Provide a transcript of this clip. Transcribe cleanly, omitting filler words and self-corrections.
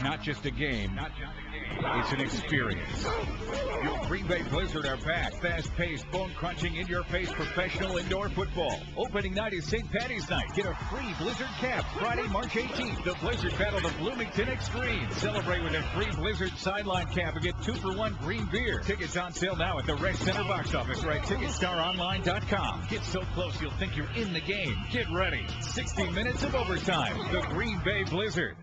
Not just a game, it's an experience. Your Green Bay Blizzard are back. Fast-paced, bone-crunching, in-your-face professional indoor football. Opening night is St. Patty's Night. Get a free Blizzard cap Friday, March 18th. The Blizzard battle the Bloomington Extreme. Celebrate with a free Blizzard sideline cap and get 2-for-1 green beer. Tickets on sale now at the Rec Center box office or at TicketStarOnline.com. Get so close you'll think you're in the game. Get ready. 60 minutes of overtime. The Green Bay Blizzard.